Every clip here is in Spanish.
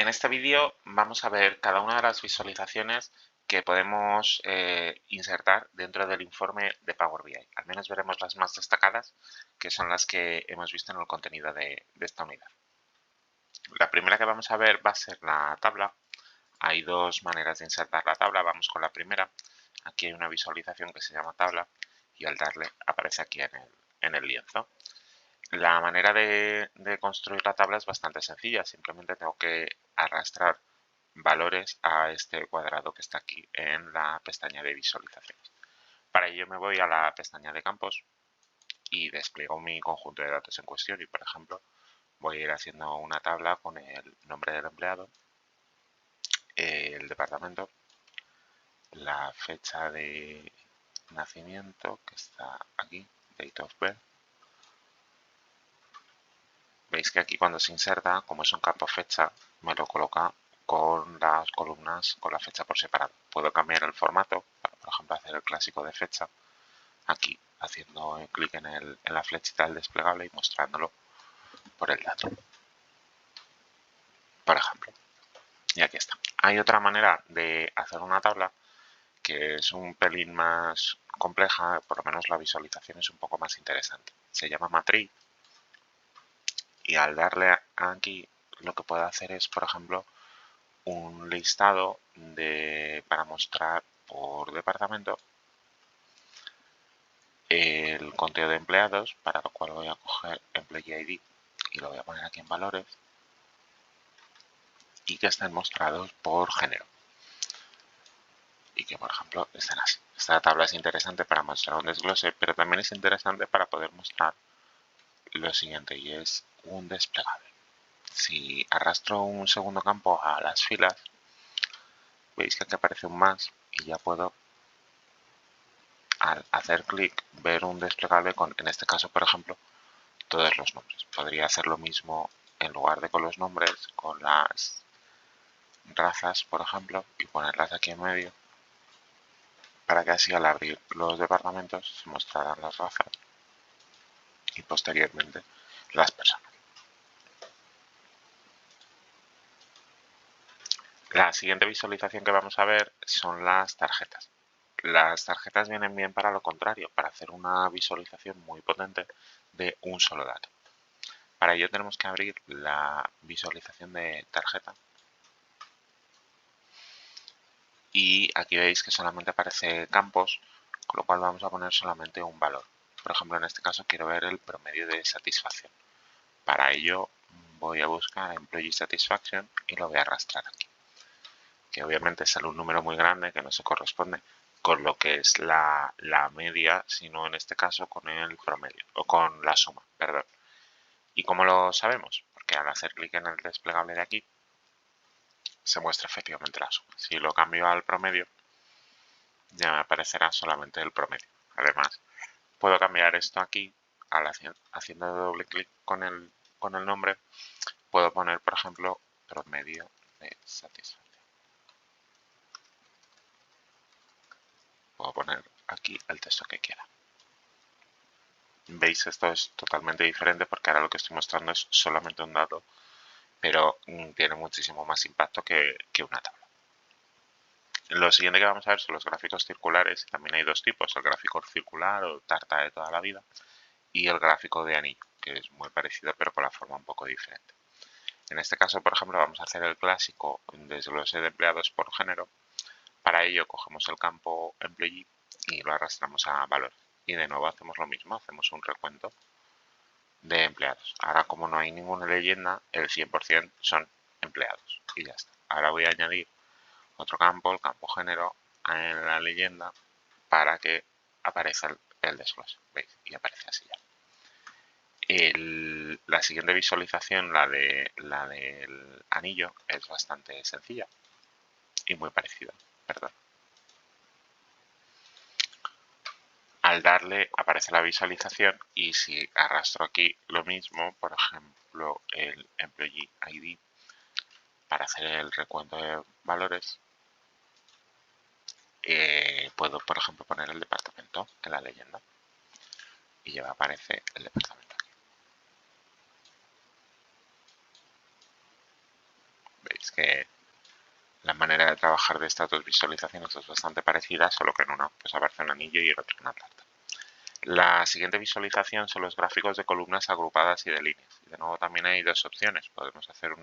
En este vídeo vamos a ver cada una de las visualizaciones que podemos insertar dentro del informe de Power BI. Al menos veremos las más destacadas, que son las que hemos visto en el contenido de esta unidad. La primera que vamos a ver va a ser la tabla. Hay dos maneras de insertar la tabla. Vamos con la primera. Aquí hay una visualización que se llama tabla y al darle aparece aquí en el lienzo. La manera de construir la tabla es bastante sencilla. Simplemente tengo que arrastrar valores a este cuadrado que está aquí en la pestaña de visualizaciones. Para ello me voy a la pestaña de campos y despliego mi conjunto de datos en cuestión y, por ejemplo, voy a ir haciendo una tabla con el nombre del empleado, el departamento, la fecha de nacimiento que está aquí, date of birth. Veis que aquí cuando se inserta, como es un campo fecha, me lo coloca con las columnas con la fecha por separado. Puedo cambiar el formato para, por ejemplo, hacer el clásico de fecha aquí, haciendo clic en la flechita del desplegable y mostrándolo por el dato, por ejemplo. Y aquí está. Hay otra manera de hacer una tabla que es un pelín más compleja, por lo menos la visualización es un poco más interesante. Se llama matriz y al darle aquí lo que puedo hacer es, por ejemplo, un listado para mostrar por departamento el conteo de empleados, para lo cual voy a coger Employee ID y lo voy a poner aquí en valores y que estén mostrados por género y que, por ejemplo, estén así. Esta tabla es interesante para mostrar un desglose, pero también es interesante para poder mostrar lo siguiente, y es un desplegable. Si arrastro un segundo campo a las filas, veis que aquí aparece un más y ya puedo, al hacer clic, ver un desplegable con, en este caso, por ejemplo, todos los nombres. Podría hacer lo mismo en lugar de con los nombres, con las razas, por ejemplo, y ponerlas aquí en medio, para que así al abrir los departamentos se mostraran las razas y posteriormente las personas. La siguiente visualización que vamos a ver son las tarjetas. Las tarjetas vienen bien para lo contrario, para hacer una visualización muy potente de un solo dato. Para ello tenemos que abrir la visualización de tarjeta y aquí veis que solamente aparece campos, con lo cual vamos a poner solamente un valor. Por ejemplo, en este caso quiero ver el promedio de satisfacción. Para ello voy a buscar Employee Satisfaction y lo voy a arrastrar aquí, que obviamente sale un número muy grande que no se corresponde con lo que es la media, sino en este caso con el promedio, o con la suma, perdón. ¿Y cómo lo sabemos? Porque al hacer clic en el desplegable de aquí, se muestra efectivamente la suma. Si lo cambio al promedio, ya me aparecerá solamente el promedio. Además, puedo cambiar esto aquí, haciendo doble clic con el nombre, puedo poner, por ejemplo, promedio de satisfacción. Puedo poner aquí el texto que quiera. Veis, esto es totalmente diferente porque ahora lo que estoy mostrando es solamente un dato, pero tiene muchísimo más impacto que una tabla. Lo siguiente que vamos a ver son los gráficos circulares. También hay dos tipos, el gráfico circular o tarta de toda la vida y el gráfico de anillo, que es muy parecido pero con la forma un poco diferente. En este caso, por ejemplo, vamos a hacer el clásico desglose de empleados por género. Para ello cogemos el campo Employee y lo arrastramos a valor. Y de nuevo hacemos lo mismo, hacemos un recuento de empleados. Ahora, como no hay ninguna leyenda, el 100% son empleados y ya está. Ahora voy a añadir otro campo, el campo género, en la leyenda para que aparezca el desglose. ¿Veis? Y aparece así ya. La siguiente visualización, la del anillo, es bastante sencilla y muy parecida. Perdón. Al darle aparece la visualización y si arrastro aquí lo mismo, por ejemplo el Employee ID, para hacer el recuento de valores, puedo, por ejemplo, poner el departamento en la leyenda y ya me aparece el departamento aquí. ¿Veis? Es que la manera de trabajar de estas dos visualizaciones es bastante parecida, solo que en una pues aparece un anillo y en otra una tarta. La siguiente visualización son los gráficos de columnas agrupadas y de líneas. Y de nuevo también hay dos opciones. Podemos hacer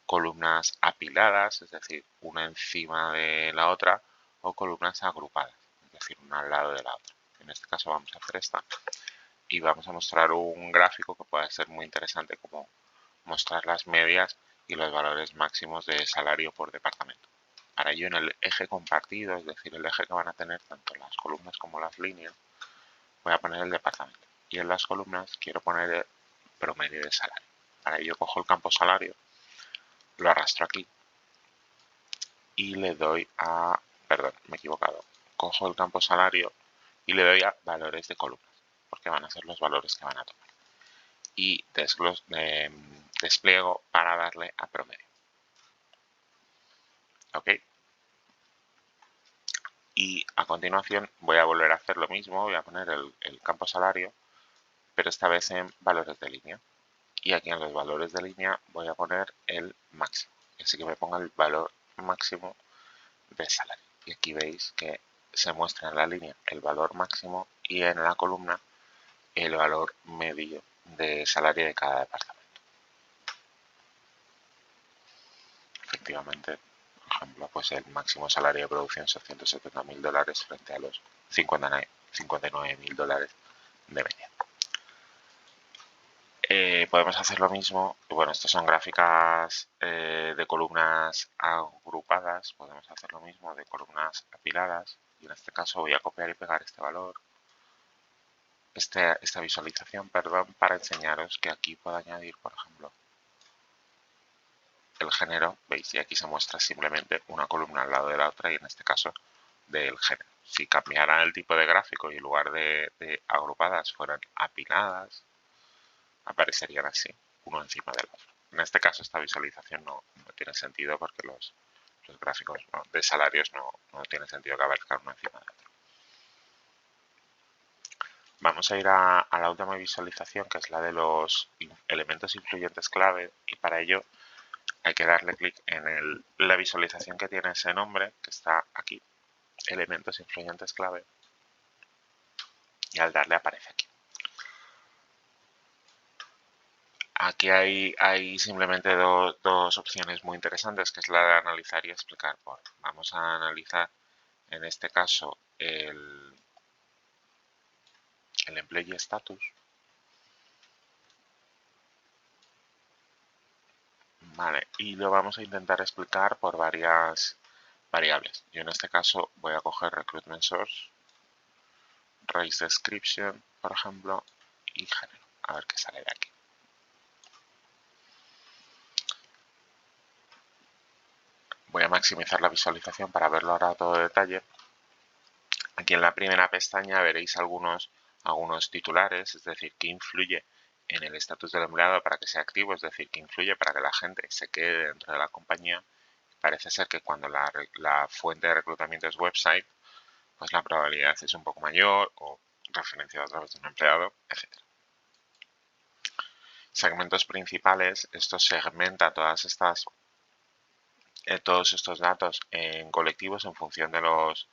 columnas apiladas, es decir, una encima de la otra, o columnas agrupadas, es decir, una al lado de la otra. En este caso vamos a hacer esta y vamos a mostrar un gráfico que puede ser muy interesante, como mostrar las medias y los valores máximos de salario por departamento. Para ello, en el eje compartido, es decir, el eje que van a tener tanto las columnas como las líneas, voy a poner el departamento. Y en las columnas quiero poner el promedio de salario. Para ello cojo el campo salario, lo arrastro aquí y le doy a... Perdón, me he equivocado. Cojo el campo salario y le doy a valores de columnas, porque van a ser los valores que van a tomar. Y despliego para darle a promedio. ¿Ok? Y a continuación voy a volver a hacer lo mismo, voy a poner el campo salario, pero esta vez en valores de línea. Y aquí en los valores de línea voy a poner el máximo. Así que me ponga el valor máximo de salario. Y aquí veis que se muestra en la línea el valor máximo y en la columna el valor medio de salario de cada departamento. Efectivamente, por ejemplo, pues el máximo salario de producción son $170.000 frente a los $59.000 de media. Podemos hacer lo mismo. Bueno, estas son gráficas de columnas agrupadas. Podemos hacer lo mismo de columnas apiladas. Y en este caso voy a copiar y pegar este valor, esta visualización, perdón, para enseñaros que aquí puedo añadir, por ejemplo, el género. Veis, y aquí se muestra simplemente una columna al lado de la otra y en este caso del género. Si cambiara el tipo de gráfico y en lugar de agrupadas fueran apiladas, aparecerían así, uno encima del otro. En este caso esta visualización no tiene sentido porque los gráficos de salarios no tiene sentido que aparezcan uno encima del otro. Vamos a ir a la última visualización, que es la de los elementos influyentes clave, y para ello hay que darle clic en la visualización que tiene ese nombre, que está aquí, elementos influyentes clave, y al darle aparece aquí. Aquí hay simplemente dos opciones muy interesantes, que es la de analizar y explicar por. Vamos a analizar, en este caso, el employee status. Vale, y lo vamos a intentar explicar por varias variables. Yo en este caso voy a coger recruitment source, race description, por ejemplo, y género. A ver qué sale de aquí. Voy a maximizar la visualización para verlo ahora a todo detalle. Aquí en la primera pestaña veréis algunos titulares, es decir, que influye en el estatus del empleado para que sea activo, es decir, que influye para que la gente se quede dentro de la compañía. Parece ser que cuando la fuente de reclutamiento es website, pues la probabilidad es un poco mayor, o referenciado a través de un empleado, etc. Segmentos principales, esto segmenta todos estos datos en colectivos en función de los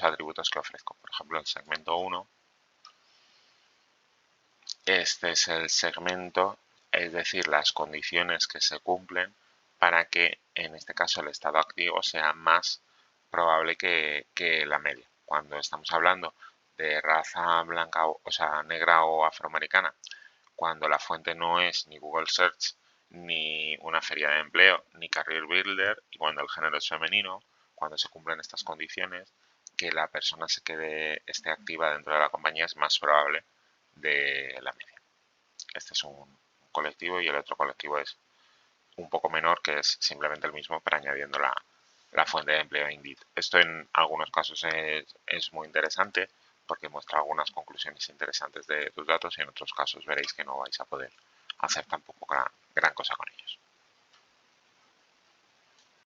atributos que ofrezco. Por ejemplo, el segmento 1, este es el segmento, es decir, las condiciones que se cumplen para que, en este caso, el estado activo sea más probable que la media. Cuando estamos hablando de raza blanca, o sea, negra o afroamericana, cuando la fuente no es ni Google Search, ni una feria de empleo, ni Career Builder, y cuando el género es femenino, cuando se cumplen estas condiciones, que la persona esté activa dentro de la compañía es más probable de la media. Este es un colectivo y el otro colectivo es un poco menor, que es simplemente el mismo, pero añadiendo la fuente de empleo Indeed. Esto en algunos casos es muy interesante porque muestra algunas conclusiones interesantes de tus datos y en otros casos veréis que no vais a poder hacer tampoco gran cosa con ellos.